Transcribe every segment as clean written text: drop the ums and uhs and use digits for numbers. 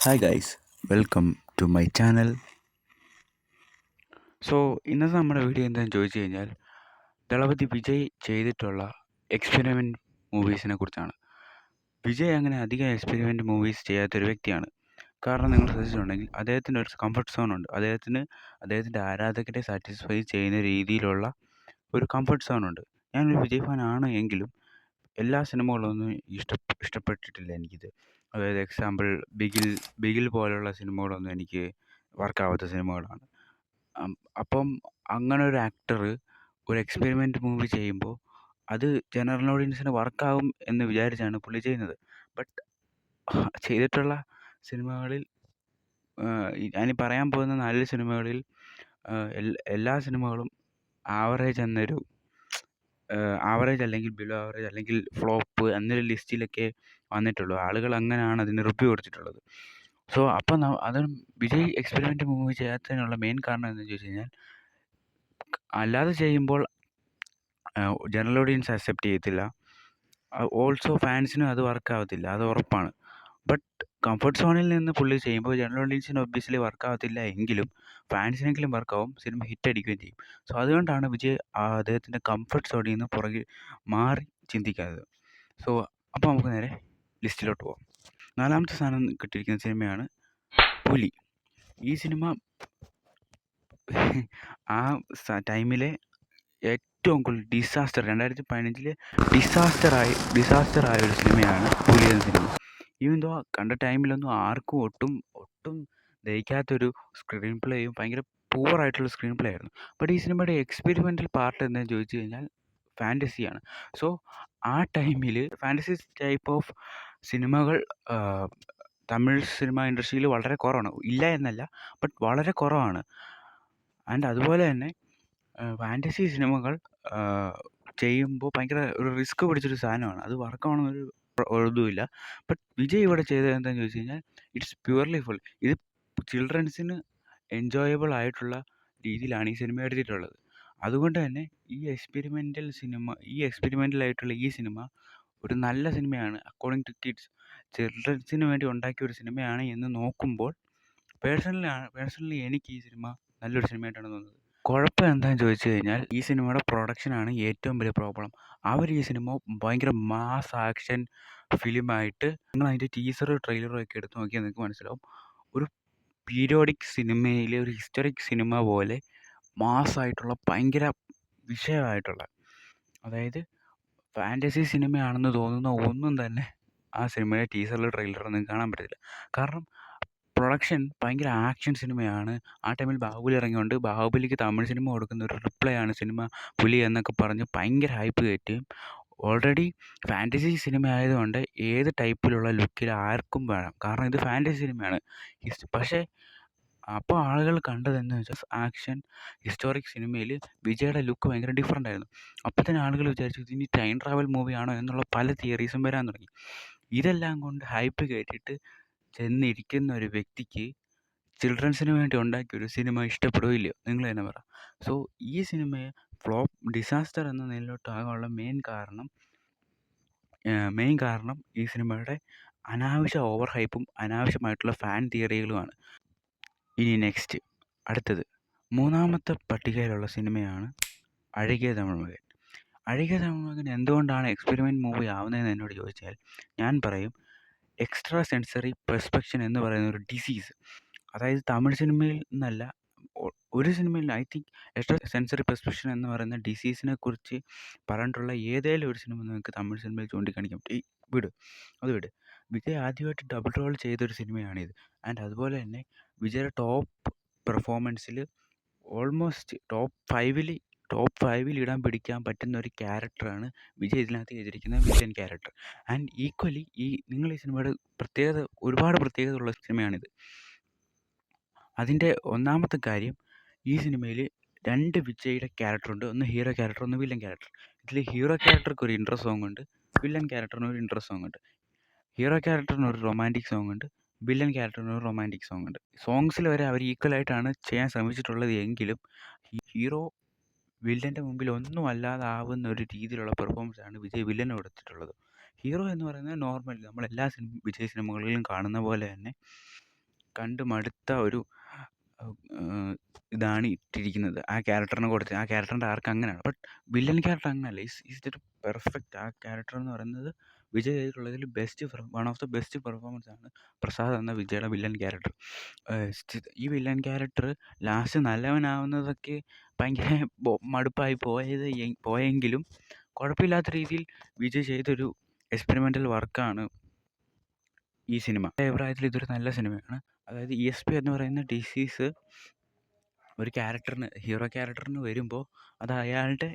Hi guys, welcome to my channel. So ഇന്നത്തെ നമ്മുടെ video എന്താണെന്ന് ചോദിച്ചു കഴിഞ്ഞാൽ ദളപതി വിജയ് ചെയ്തിട്ടുള്ള എക്സ്പെരിമെൻറ്റ് മൂവീസിനെ കുറിച്ചാണ്. വിജയ് അങ്ങനെ അധികം എക്സ്പെരിമെൻറ്റ് മൂവീസ് ചെയ്യാത്തൊരു വ്യക്തിയാണ്. കാരണം നിങ്ങൾ ശ്രദ്ധിച്ചിട്ടുണ്ടെങ്കിൽ അദ്ദേഹത്തിൻ്റെ ഒരു കംഫർട്ട് സോൺ ഉണ്ട്. അദ്ദേഹത്തിൻ്റെ ആരാധകരെ സാറ്റിസ്ഫൈ ചെയ്യുന്ന രീതിയിലുള്ള ഒരു കംഫർട്ട് സോൺ ഉണ്ട്. ഞാനൊരു വിജയ് ഫാൻ ആണ് എങ്കിലും എല്ലാ സിനിമകളൊന്നും ഇഷ്ടപ്പെട്ടിട്ടില്ല എനിക്കിത്. അതായത് എക്സാമ്പിൾ ബിഗിൽ പോലുള്ള സിനിമകളൊന്നും എനിക്ക് വർക്കാവാത്ത സിനിമകളാണ്. അപ്പം അങ്ങനെ ഒരു ആക്ടർ ഒരു എക്സ്പെരിമെൻ്റ് മൂവി ചെയ്യുമ്പോൾ അത് ജനറൽ ഓഡിയൻസിന് വർക്കാവും എന്ന് വിചാരിച്ചാണ് പുള്ളി ചെയ്യുന്നത്. ബട്ട് ചെയ്തിട്ടുള്ള സിനിമകളിൽ ഞാനീ പറയാൻ പോകുന്ന 4 സിനിമകളിൽ എല്ലാ സിനിമകളും ആവറേജ് എന്നൊരു ആവറേജ് അല്ലെങ്കിൽ ബിലോ ആവറേജ് അല്ലെങ്കിൽ ഫ്ലോപ്പ് എന്നൊരു ലിസ്റ്റിലൊക്കെ വന്നിട്ടുള്ളൂ. ആളുകൾ അങ്ങനെയാണ് അതിന് റിവ്യൂ കൊടുത്തിട്ടുള്ളത്. സോ അപ്പം അത് വിജയ് എക്സ്പെരിമെൻ്റ് മൂവി ചെയ്യാത്തതിനുള്ള മെയിൻ കാരണം എന്താണെന്ന് ചോദിച്ചു കഴിഞ്ഞാൽ അല്ലാതെ ചെയ്യുമ്പോൾ ജനറൽ ഓഡിയൻസ് അക്സെപ്റ്റ് ചെയ്യത്തില്ല. ഓൾസോ ഫാൻസിനും അത് വർക്കാവത്തില്ല, അത് ഉറപ്പാണ്. ബട്ട് കംഫർട്ട് സോണിൽ നിന്ന് പുള്ളി ചെയ്യുമ്പോൾ ജനറൽ ഓഡിയൻസിന് ഒബ്വിയസ്ലി വർക്കാവത്തില്ല എങ്കിലും ഫാൻസിനെങ്കിലും വർക്കാവും, സിനിമ ഹിറ്റ് അടിക്കുകയും ചെയ്യും. സോ അതുകൊണ്ടാണ് വിജയ് അദ്ദേഹത്തിൻ്റെ കംഫർട്ട് സോണിൽ നിന്ന് പുറകിൽ മാറി ചിന്തിക്കാത്തത്. സോ അപ്പോൾ നമുക്ക് നേരെ ലിസ്റ്റിലോട്ട് പോകാം. 4ാമത്തെ സ്ഥാനം കിട്ടിയിരിക്കുന്ന സിനിമയാണ് പുലി. ഈ സിനിമ ആ ടൈമിലെ ഏറ്റവും കൂടുതൽ ഡിസാസ്റ്റർ 2015 ഡിസാസ്റ്റർ ആയ ഒരു സിനിമയാണ് പുലി എന്ന സിനിമ. ഈവൻ ദോ കണ്ട ടൈമിലൊന്നും ആർക്കും ഒട്ടും ദഹിക്കാത്തൊരു സ്ക്രീൻ പ്ലേയും ഭയങ്കര പൂവറായിട്ടുള്ള സ്ക്രീൻ പ്ലേ ആയിരുന്നു. ബട്ട് ഈ സിനിമയുടെ എക്സ്പെരിമെൻ്റൽ പാർട്ട് എന്താണെന്ന് ചോദിച്ചു കഴിഞ്ഞാൽ ഫാൻറ്റസിയാണ്. സോ ആ ടൈമിൽ ഫാൻറ്റസി ടൈപ്പ് ഓഫ് സിനിമകൾ തമിഴ് സിനിമ ഇൻഡസ്ട്രിയിൽ വളരെ കുറവാണ്. ഇല്ല എന്നല്ല, ബട്ട് വളരെ കുറവാണ്. ആൻഡ് അതുപോലെ തന്നെ ഫാൻറ്റസി സിനിമകൾ ചെയ്യുമ്പോൾ ഭയങ്കര ഒരു റിസ്ക് പിടിച്ചൊരു സാധനമാണ്. അത് വർക്കാവണമെന്നൊരു ഇതുമില്ല. ബട്ട് വിജയ് ഇവിടെ ചെയ്തത് എന്താണെന്ന് ചോദിച്ചു കഴിഞ്ഞാൽ ഇറ്റ്സ് പ്യുവർലി ഫുൾ. ഇത് ചിൽഡ്രൻസിന് എൻജോയബിൾ ആയിട്ടുള്ള രീതിയിലാണ് ഈ സിനിമ എടുത്തിട്ടുള്ളത്. അതുകൊണ്ട് തന്നെ ഈ എക്സ്പെരിമെൻ്റൽ ആയിട്ടുള്ള ഈ സിനിമ ഒരു നല്ല സിനിമയാണ്. അക്കോർഡിംഗ് ടു കിഡ്സ്, ചിൽഡ്രൻസിന് വേണ്ടി ഉണ്ടാക്കിയ ഒരു സിനിമയാണ് എന്ന് നോക്കുമ്പോൾ പേഴ്സണലി എനിക്ക് ഈ സിനിമ നല്ലൊരു സിനിമയായിട്ടാണ് തോന്നുന്നത്. കുഴപ്പം എന്താണെന്ന് ചോദിച്ചു കഴിഞ്ഞാൽ ഈ സിനിമയുടെ പ്രൊഡക്ഷനാണ് ഏറ്റവും വലിയ പ്രോബ്ലം. അവർ ഈ സിനിമ ഭയങ്കര മാസ് ആക്ഷൻ ഫിലിമായിട്ട്, നിങ്ങൾ അതിൻ്റെ ടീസറും ട്രെയിലറും ഒക്കെ എടുത്ത് നോക്കിയാൽ നിങ്ങൾക്ക് മനസ്സിലാവും. ഒരു പീരിയോഡിക് സിനിമയിലെ ഒരു ഹിസ്റ്ററിക് സിനിമ പോലെ മാസ്സായിട്ടുള്ള ഭയങ്കര വിഷയമായിട്ടുള്ള, അതായത് ഫാൻറ്റസി സിനിമയാണെന്ന് തോന്നുന്ന ഒന്നും തന്നെ ആ സിനിമയുടെ ടീസറിലും ട്രെയിലറിലും നിങ്ങൾക്ക് കാണാൻ പറ്റത്തില്ല. കാരണം പ്രൊഡക്ഷൻ ഭയങ്കര ആക്ഷൻ സിനിമയാണ്. ആ ടൈമിൽ ബാഹുബലി ഇറങ്ങിയോണ്ട് ബാഹുബലിക്ക് തമിഴ് സിനിമ കൊടുക്കുന്ന ഒരു റിപ്ലൈ ആണ് സിനിമ പുലി എന്നൊക്കെ പറഞ്ഞ് ഭയങ്കര ഹൈപ്പ് കയറ്റുകയും, ഓൾറെഡി ഫാൻറ്റസി സിനിമ ആയതുകൊണ്ട് ഏത് ടൈപ്പിലുള്ള ലുക്കിൽ ആർക്കും വേണം. കാരണം ഇത് ഫാൻറ്റസി സിനിമയാണ്. പക്ഷേ അപ്പോൾ ആളുകൾ കണ്ടതെന്ന് വെച്ചാൽ ആക്ഷൻ ഹിസ്റ്റോറിക് സിനിമയിൽ വിജയുടെ ലുക്ക് ഭയങ്കര ഡിഫറൻ്റ് ആയിരുന്നു. അപ്പോൾ തന്നെ ആളുകൾ വിചാരിച്ചു ഇതിനി ടൈം ട്രാവൽ മൂവിയാണോ എന്നുള്ള പല തിയറീസും വരാൻ തുടങ്ങി. ഇതെല്ലാം കൊണ്ട് ഹൈപ്പ് കയറ്റിയിട്ട് ചെന്നിരിക്കുന്ന ഒരു വ്യക്തിക്ക് ചിൽഡ്രൻസിന് വേണ്ടി ഉണ്ടാക്കിയ ഒരു സിനിമ ഇഷ്ടപ്പെടുകയോ ഇല്ലയോ, നിങ്ങൾ തന്നെ പറ. സോ ഈ സിനിമയെ ഡിസാസ്റ്റർ എന്ന നിലയിലോട്ടാകാനുള്ള മെയിൻ കാരണം ഈ സിനിമയുടെ അനാവശ്യ ഓവർ ഹൈപ്പും അനാവശ്യമായിട്ടുള്ള ഫാൻ തിയറികളുമാണ്. ഇനി നെക്സ്റ്റ് അടുത്തത് 3ാമത്തെ പട്ടികയിലുള്ള സിനിമയാണ് അഴകിയ തമിഴ് മകൻ. അഴകിയ തമിഴ് മകൻ എന്തുകൊണ്ടാണ് എക്സ്പെരിമെൻറ്റ് മൂവി ആവുന്നതെന്ന് എന്നോട് ചോദിച്ചാൽ ഞാൻ പറയും, എക്സ്ട്രാ സെൻസറി പെർസ്പെക്ഷൻ എന്ന് പറയുന്ന ഒരു ഡിസീസ്. അതായത് തമിഴ് സിനിമയിൽ നിന്നല്ല, ഒരു സിനിമയിൽ ഐ തിങ്ക് എക്സ്ട്രാ സെൻസറി പെർസ്പെക്ഷൻ എന്ന് പറയുന്ന ഡിസീസിനെ കുറിച്ച് പറഞ്ഞിട്ടുള്ള ഏതെങ്കിലും ഒരു സിനിമ നിങ്ങൾക്ക് തമിഴ് സിനിമയിൽ ചൂണ്ടിക്കാണിക്കാം. അത് വിട്. വിജയ് ആദ്യമായിട്ട് ഡബിൾ റോൾ ചെയ്തൊരു സിനിമയാണിത്. ആൻഡ് അതുപോലെ തന്നെ വിജയുടെ ടോപ്പ് പെർഫോമൻസിൽ ഓൾമോസ്റ്റ് ടോപ്പ് ഫൈവിൽ ഇടാൻ പിടിക്കാൻ പറ്റുന്ന ഒരു ക്യാരക്ടറാണ് വിജയ് ഇതിനകത്ത് ചെയ്തിരിക്കുന്ന വില്ലൻ ക്യാരക്ടർ. ആൻഡ് ഈക്വലി നിങ്ങൾ ഈ സിനിമയുടെ ഒരുപാട് പ്രത്യേകത ഉള്ള സിനിമയാണിത്. അതിൻ്റെ ഒന്നാമത്തെ കാര്യം, ഈ സിനിമയിൽ 2 വിജയുടെ ക്യാരക്ടറുണ്ട്. ഒന്ന് ഹീറോ ക്യാരക്ടർ, ഒന്ന് വില്ലൻ ക്യാരക്ടർ. ഇതിൽ ഹീറോ ക്യാരക്ടർക്ക് ഒരു ഇൻട്രോ സോങ് ഉണ്ട്, വില്ലൻ ക്യാരക്ടറിന് ഒരു ഇൻട്രോ സോങ് ഉണ്ട്. ഹീറോ ക്യാരക്ടറിന് ഒരു റൊമാൻറ്റിക് സോങ് ഉണ്ട്, വില്ലൻ ക്യാരക്ടറിന് ഒരു റൊമാൻറ്റിക് സോങ് ഉണ്ട്. സോങ്സിൽ വരെ അവർ ഈക്വലായിട്ടാണ് ചെയ്യാൻ ശ്രമിച്ചിട്ടുള്ളത് എങ്കിലും ഹീറോ വില്ലൻ്റെ മുമ്പിൽ ഒന്നും അല്ലാതാവുന്ന ഒരു രീതിയിലുള്ള പെർഫോമൻസാണ് വിജയ് വില്ലന് കൊടുത്തിട്ടുള്ളത്. ഹീറോ എന്ന് പറയുന്നത് നോർമൽ നമ്മളെല്ലാ വിജയ് സിനിമകളിലും കാണുന്ന പോലെ തന്നെ കണ്ട് മടുത്ത ഒരു ഇതാണ് ഇട്ടിരിക്കുന്നത്. ആ ക്യാരക്ടറിന് കൊടുത്ത് ആ ക്യാരക്ടറിൻ്റെ ആർക്ക് അങ്ങനെയാണ്. ബട്ട് വില്ലൻ ക്യാരക്ടർ അങ്ങനെയല്ല. Is the perfect. ആ ക്യാരക്ടർ എന്ന് പറയുന്നത് വിജയ് ചെയ്തിട്ടുള്ളതിൽ one of the best performance ആണ് പ്രസാദ് എന്ന വിജയുടെ വില്ലൻ ക്യാരക്ടർ. ഈ വില്ലൻ ക്യാരക്ടർ ലാസ്റ്റ് നല്ലവനാവുന്നതൊക്കെ ഭയങ്കര മടുപ്പായി പോയെങ്കിലും കുഴപ്പമില്ലാത്ത രീതിയിൽ വിജയ് ചെയ്തൊരു എക്സ്പെരിമെൻ്റൽ വർക്കാണ് ഈ സിനിമ. എൻ്റെ അഭിപ്രായത്തിൽ ഇതൊരു നല്ല സിനിമയാണ്. അതായത് ESP എന്ന് പറയുന്ന ഡിസീസ് ഒരു ഹീറോ ക്യാരക്ടറിന് വരുമ്പോൾ അത് അയാളുടെ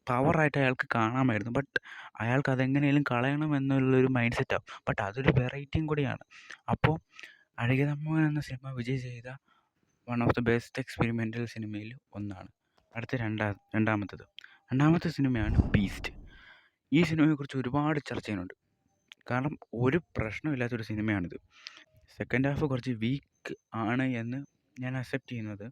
പവറായിട്ട് അയാൾക്ക് കാണാമായിരുന്നു. ബട്ട് അയാൾക്ക് അതെങ്ങനെയും കളയണം എന്നുള്ളൊരു മൈൻഡ് സെറ്റാവും. ബട്ട് അതൊരു വെറൈറ്റിയും കൂടിയാണ്. അപ്പോൾ അഴകിയതമ്മ എന്ന സിനിമ വിജയ് ചെയ്ത one of the best experimental സിനിമയിൽ ഒന്നാണ്. അടുത്ത രണ്ടാമത്തെ സിനിമയാണ് ബീസ്റ്റ്. ഈ സിനിമയെക്കുറിച്ച് ഒരുപാട് ചർച്ച ചെയ്യുന്നുണ്ട്. കാരണം ഒരു പ്രശ്നമില്ലാത്തൊരു സിനിമയാണിത്. സെക്കൻഡ് ഹാഫ് കുറച്ച് വീക്ക് ആണ് എന്ന് ഞാൻ അക്സെപ്റ്റ് ചെയ്യുന്നത്.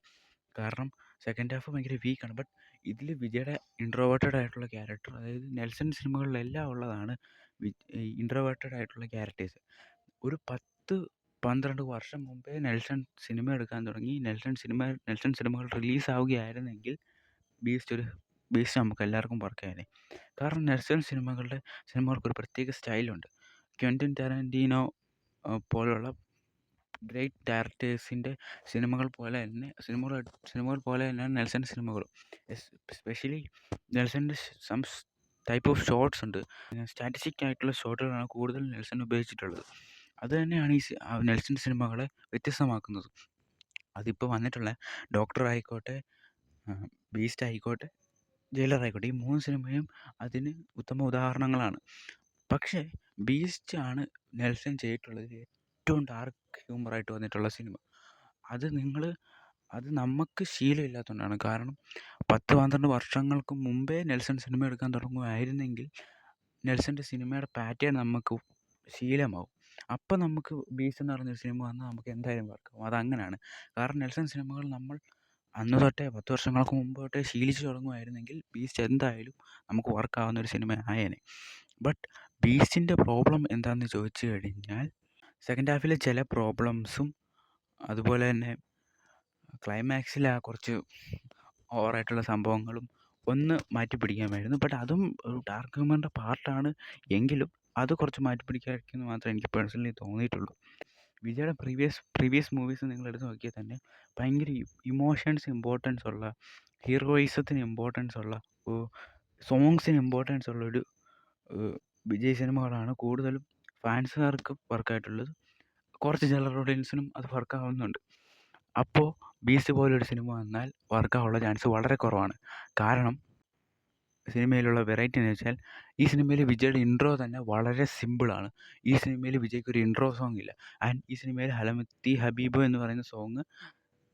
കാരണം സെക്കൻഡ് ഹാഫ് ഭയങ്കര വീക്കാണ്. ബട്ട് ഇതിൽ വിജയുടെ ഇൻട്രോവേർട്ടഡ് ആയിട്ടുള്ള ക്യാരക്ടർ, അതായത് നെൽസൺ സിനിമകളിലെല്ലാം ഉള്ളതാണ് ഇൻട്രോവേർട്ടഡ് ആയിട്ടുള്ള ക്യാരക്ടേഴ്സ്. ഒരു 10-12 വർഷം മുമ്പേ നെൽസൺ സിനിമ എടുക്കാൻ തുടങ്ങി. നെൽസൺ സിനിമകൾ റിലീസാവുകയായിരുന്നെങ്കിൽ ബീസ്റ്റ് നമുക്ക് എല്ലാവർക്കും വർക്കായേനെ. കാരണം നെൽസൺ സിനിമകൾക്കൊരു പ്രത്യേക സ്റ്റൈലുണ്ട്. ക്വെൻറ്റിൻ ടാരന്റീനോ പോലുള്ള ഗ്രേറ്റ് ഡയറക്ടേഴ്സിൻ്റെ സിനിമകൾ പോലെ തന്നെയാണ് നെൽസൻ്റെ സിനിമകളും. എസ്പെഷ്യലി നെൽസൻ്റെ സം ടൈപ്പ് ഓഫ് ഷോട്ട്സ് ഉണ്ട്. സ്റ്റാറ്റിസ്റ്റിക് ആയിട്ടുള്ള ഷോട്ടുകളാണ് കൂടുതൽ നെൽസൺ ഉപയോഗിച്ചിട്ടുള്ളത്. അത് തന്നെയാണ് ഈ നെൽസൺ സിനിമകളെ വ്യത്യസ്തമാക്കുന്നത്. അതിപ്പോൾ വന്നിട്ടുള്ള ഡോക്ടർ ആയിക്കോട്ടെ, ബീസ്റ്റ് ആയിക്കോട്ടെ, ജയിലർ ആയിക്കോട്ടെ, ഈ 3 സിനിമയും അതിന് ഉത്തമ ഉദാഹരണങ്ങളാണ്. പക്ഷേ ബീസ്റ്റ് ആണ് നെൽസൺ ചെയ്തിട്ടുള്ളത് ഏറ്റവും ഡാർക്ക് ഹ്യൂമറായിട്ട് വന്നിട്ടുള്ള സിനിമ. അത് നമുക്ക് ശീലമില്ലാത്തതുകൊണ്ടാണ്. കാരണം 10-12 വർഷങ്ങൾക്ക് മുമ്പേ നെൽസൺ സിനിമ എടുക്കാൻ തുടങ്ങുമായിരുന്നെങ്കിൽ നെൽസൻ്റെ സിനിമയുടെ പാറ്റേൺ നമുക്ക് ശീലമാവും. അപ്പം നമുക്ക് ബീസ്റ്റ് എന്ന് പറഞ്ഞൊരു സിനിമ വന്നാൽ നമുക്ക് എന്തായാലും വർക്കാവും. അതങ്ങനെയാണ്. കാരണം നെൽസൺ സിനിമകൾ നമ്മൾ അന്ന് തൊട്ടേ 10 വർഷങ്ങൾക്ക് മുമ്പ് തൊട്ടേ ശീലിച്ച് തുടങ്ങുമായിരുന്നെങ്കിൽ ബീസ്റ്റ് എന്തായാലും നമുക്ക് വർക്കാവുന്ന ഒരു സിനിമ ആയേനെ. ബട്ട് ബീസ്റ്റിൻ്റെ പ്രോബ്ലം എന്താണെന്ന് ചോദിച്ചു കഴിഞ്ഞാൽ സെക്കൻഡ് ഹാഫിലെ ചില പ്രോബ്ലംസും അതുപോലെ തന്നെ ക്ലൈമാക്സിൽ കുറച്ച് ഓവറായിട്ടുള്ള സംഭവങ്ങളും ഒന്ന് മാറ്റി പിടിക്കാമായിരുന്നു. ബട്ട് അതും ഒരു ഡാർക്ക് ഹ്യൂമറിൻ്റെ പാർട്ടാണ് എങ്കിലും അത് കുറച്ച് മാറ്റി പിടിക്കാമായിരിക്കുമെന്ന് മാത്രമേ എനിക്ക് പേഴ്സണലി തോന്നിയിട്ടുള്ളൂ. വിജയുടെ പ്രീവിയസ് മൂവീസ് നിങ്ങൾ എടുത്ത് നോക്കിയാൽ തന്നെ ഭയങ്കര ഇമോഷൻസ് ഇമ്പോർട്ടൻസ് ഉള്ള, ഹീറോയിസത്തിന് ഇമ്പോർട്ടൻസ് ഉള്ള, സോങ്സിന് ഇമ്പോർട്ടൻസ് ഉള്ള ഒരു വിജയ് സിനിമകളാണ് കൂടുതലും ഫാൻസുകാർക്ക് വർക്കായിട്ടുള്ളത്. കുറച്ച് ജനറൽ ഓഡിയൻസിനും അത് വർക്കാവുന്നുണ്ട്. അപ്പോൾ ബീസ്റ്റ് പോലൊരു സിനിമ വന്നാൽ വർക്കാവാനുള്ള ചാൻസ് വളരെ കുറവാണ്. കാരണം സിനിമയിലുള്ള വെറൈറ്റി എന്ന് വെച്ചാൽ ഈ സിനിമയിൽ വിജയുടെ ഇൻട്രോ തന്നെ വളരെ സിമ്പിളാണ്. ഈ സിനിമയിൽ വിജയ്ക്ക് ഒരു ഇൻട്രോ സോങ് ഇല്ല. ആൻഡ് ഈ സിനിമയിൽ ഹലമത്തി ഹബീബ് എന്ന് പറയുന്ന സോങ്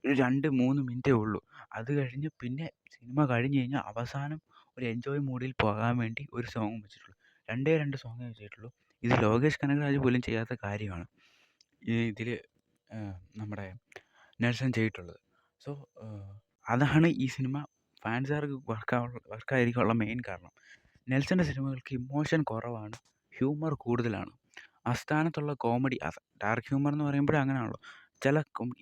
ഒരു 2-3 മിനിറ്റേ ഉള്ളൂ. അത് കഴിഞ്ഞ് പിന്നെ സിനിമ കഴിഞ്ഞ് കഴിഞ്ഞാൽ അവസാനം ഒരു എൻജോയ് മൂഡിൽ പോകാൻ വേണ്ടി ഒരു സോങ് വെച്ചിട്ടുള്ളൂ. 2 സോങ്ങേ വെച്ചിട്ടുള്ളൂ. ഇത് ലോകേഷ് കനകരാജ് പോലും ചെയ്യാത്ത കാര്യമാണ് ഇതിൽ നമ്മുടെ നെൽസൺ ചെയ്തിട്ടുള്ളത്. സോ അതാണ് ഈ സിനിമ ഫാൻസുകാർക്ക് വർക്കായിരിക്കാനുള്ള മെയിൻ കാരണം. നെൽസൻ്റെ സിനിമകൾക്ക് ഇമോഷൻ കുറവാണ്, ഹ്യൂമർ കൂടുതലാണ്. ആസ്ഥാനത്തുള്ള കോമഡി ഡാർക്ക് ഹ്യൂമർ എന്ന് പറയുമ്പോഴേ അങ്ങനെയാണല്ലോ.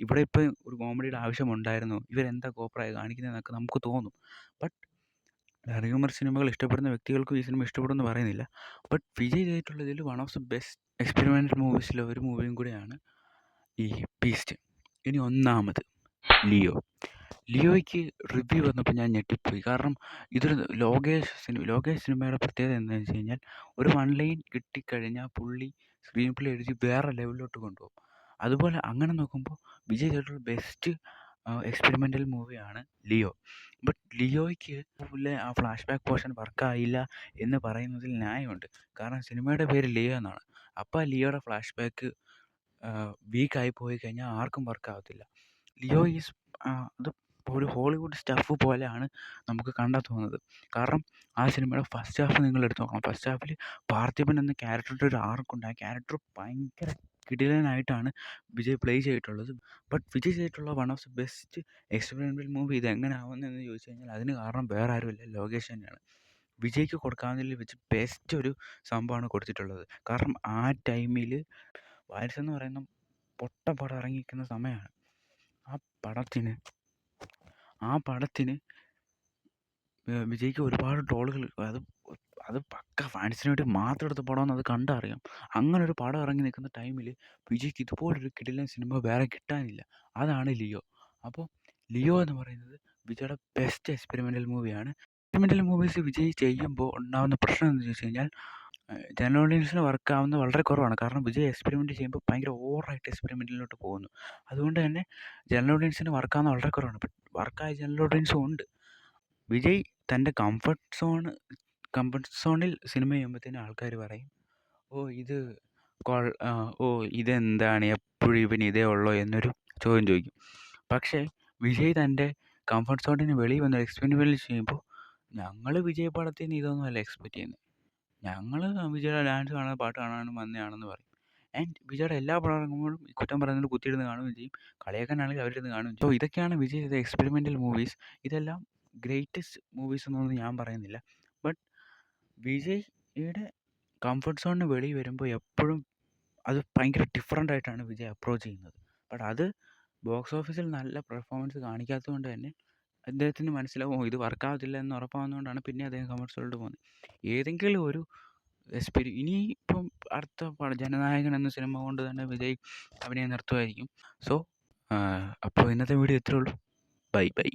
ഇവിടെ ഇപ്പോൾ ഒരു കോമഡിയുടെ ആവശ്യമുണ്ടായിരുന്നു, ഇവരെന്താ കോപ്പറായി കാണിക്കുന്നതെന്നൊക്കെ നമുക്ക് തോന്നും. ബട്ട് ഡാർക്ക് ഹ്യൂമർ സിനിമകൾ ഇഷ്ടപ്പെടുന്ന വ്യക്തികൾക്കും ഈ സിനിമ ഇഷ്ടപ്പെടുമെന്ന് പറയുന്നില്ല. ബട്ട് വിജയ് ചെയ്തിട്ടുള്ളതിൽ one of the best experimental മൂവീസിലെ ഒരു മൂവിയും കൂടിയാണ് ഈ ബീസ്റ്റ്. ഇനി ഒന്നാമത് ലിയോയ്ക്ക് റിവ്യൂ വന്നപ്പോൾ ഞാൻ ഞെട്ടിപ്പോയി. കാരണം ഇതൊരു ലോകേഷ് സിനിമയുടെ പ്രത്യേകത എന്താണെന്ന് വെച്ച് കഴിഞ്ഞാൽ ഒരു 1 ലൈൻ കിട്ടിക്കഴിഞ്ഞാൽ പുള്ളി സ്ക്രീൻ പ്ലേ എഴുതി വേറെ ലെവലിലോട്ട് കൊണ്ടുപോകും. അതുപോലെ അങ്ങനെ നോക്കുമ്പോൾ വിജയ് ചെയ്തിട്ടുള്ള ബെസ്റ്റ് എക്സ്പെരിമെൻ്റൽ മൂവിയാണ് ലിയോ. ബട്ട് ലിയോയ്ക്ക് ആ ഫ്ലാഷ് ബാക്ക് പോർഷൻ വർക്കായില്ല എന്ന് പറയുന്നതിൽ ന്യായമുണ്ട്. കാരണം സിനിമയുടെ പേര് ലിയോ എന്നാണ്. അപ്പോൾ ലിയോയുടെ ഫ്ലാഷ് ബാക്ക് വീക്കായി പോയി കഴിഞ്ഞാൽ ആർക്കും വർക്കാവത്തില്ല. ലിയോ അത് ഒരു ഹോളിവുഡ് സ്റ്റഫ് പോലെയാണ് നമുക്ക് കണ്ടാൽ തോന്നുന്നത്. കാരണം ആ സിനിമയുടെ ഫസ്റ്റ് ഹാഫ് നിങ്ങൾ എടുത്ത് നോക്കണം. ഫസ്റ്റ് ഹാഫിൽ പാർത്ഥിപൻ എന്ന ക്യാരക്ടറുടെ ഒരു ആർക്കുണ്ട്. ആ ക്യാരക്ടർ ഭയങ്കര കിടിലനായിട്ടാണ് വിജയ് പ്ലേ ചെയ്തിട്ടുള്ളത്. ബട്ട് വിജയ് ചെയ്തിട്ടുള്ള one of the best experimental movie ഇത് എങ്ങനെ ആവുന്നതെന്ന് ചോദിച്ചു കഴിഞ്ഞാൽ അതിന് കാരണം വേറെ ആരുമില്ല, ലോകേഷ് തന്നെയാണ്. വിജയ്ക്ക് കൊടുക്കാവുന്നതിൽ വെച്ച് ബെസ്റ്റ് ഒരു സംഭവമാണ് കൊടുത്തിട്ടുള്ളത്. കാരണം ആ ടൈമിൽ വാരിസ് എന്ന് പറയുന്ന പൊട്ട പടം ഇറങ്ങിയിരിക്കുന്ന സമയമാണ്. ആ പടത്തിന് വിജയ്ക്ക് ഒരുപാട് ട്രോളുകൾ. അത് പക്ക ഫാൻസിന് വേണ്ടി മാത്രം എടുത്ത പടമെന്ന് അത് കണ്ടറിയാം. അങ്ങനെ ഒരു പടം ഇറങ്ങി നിൽക്കുന്ന ടൈമിൽ വിജയ്ക്ക് ഇതുപോലൊരു കിടിലൻ സിനിമ വേറെ കിട്ടാനില്ല. അതാണ് ലിയോ. അപ്പോൾ ലിയോ എന്ന് പറയുന്നത് വിജയുടെ ബെസ്റ്റ് എക്സ്പെരിമെൻ്റൽ മൂവിയാണ്. എക്സ്പെരിമെൻ്റൽ മൂവീസ് വിജയ് ചെയ്യുമ്പോൾ ഉണ്ടാകുന്ന പ്രശ്നം എന്ന് ചോദിച്ചു കഴിഞ്ഞാൽ ജനറൽ ഓഡിയൻസിന് വർക്കാവുന്നത് വളരെ കുറവാണ്. കാരണം വിജയ് എക്സ്പെരിമെൻറ്റ് ചെയ്യുമ്പോൾ ഭയങ്കര ഓവറായിട്ട് എക്സ്പെരിമെൻറ്റിലോട്ട് പോകുന്നു. അതുകൊണ്ട് തന്നെ ജനറൽ ഓഡിയൻസിന് വർക്കാവുന്നത് വളരെ കുറവാണ്. ബട്ട് വർക്കായ ജനറൽ ഓഡിയൻസും ഉണ്ട്. വിജയ് തൻ്റെ കംഫർട്ട് സോണിൽ സിനിമ ചെയ്യുമ്പോഴത്തേനും ആൾക്കാർ പറയും, ഇതെന്താണ് എപ്പോഴും ഇവന് ഇതേ ഉള്ളോ എന്നൊരു ചോദ്യം ചോദിക്കും. പക്ഷേ വിജയ് തൻ്റെ കംഫർട്ട് സോണിന് വെളിയിൽ വന്ന് എക്സ്പെരിമെൻ്റ് ചെയ്യുമ്പോൾ ഞങ്ങൾ വിജയ് പടത്തിൽ നിന്ന് ഇതൊന്നുമല്ല എക്സ്പെക്റ്റ് ചെയ്യുന്നത്. ഞങ്ങൾ വിജയുടെ ഡാൻസ് കാണാൻ പാട്ട് കാണാനും വന്നതാണെന്ന് പറയും. ആൻഡ് വിജയുടെ എല്ലാ പടം ഇറങ്ങുമ്പോഴും കുറ്റം പറയുന്നത് കുത്തിയിരുന്ന് കാണുകയും ചെയ്യും. കളിയാക്കാനാണെങ്കിൽ അവരിരുന്ന് കാണുകയും ചെയ്യും. സോ ഇതൊക്കെയാണ് വിജയ് ചെയ്ത എക്സ്പെരിമെൻ്റൽ മൂവീസ്. ഇതെല്ലാം ഗ്രേറ്റസ്റ്റ് മൂവീസ് എന്നൊന്നും ഞാൻ പറയുന്നില്ല. ബട്ട് വിജയ്യുടെ കംഫർട്ട് സോണിന് വെളിയിൽ വരുമ്പോൾ എപ്പോഴും അത് ഭയങ്കര ഡിഫറൻ്റ് ആയിട്ടാണ് വിജയ് അപ്രോച്ച് ചെയ്യുന്നത്. ബട്ട് അത് ബോക്സ് ഓഫീസിൽ നല്ല പെർഫോമൻസ് കാണിക്കാത്തത് കൊണ്ട് തന്നെ അദ്ദേഹത്തിന് മനസ്സിലാവും ഇത് വർക്കാകത്തില്ല എന്ന് ഉറപ്പാകുന്നതുകൊണ്ടാണ് പിന്നെ അദ്ദേഹം കംഫർട്ട് സോണിലോട്ട് പോകുന്നത്. ഏതെങ്കിലും ഒരു ഇനിയിപ്പം അടുത്ത ജനനായകൻ എന്ന സിനിമ കൊണ്ട് തന്നെ വിജയ് അഭിനയം നിർത്തുമായിരിക്കും. സോ അപ്പോൾ ഇന്നത്തെ വീഡിയോ ഇത്രയേ ഉള്ളൂ. ബൈ.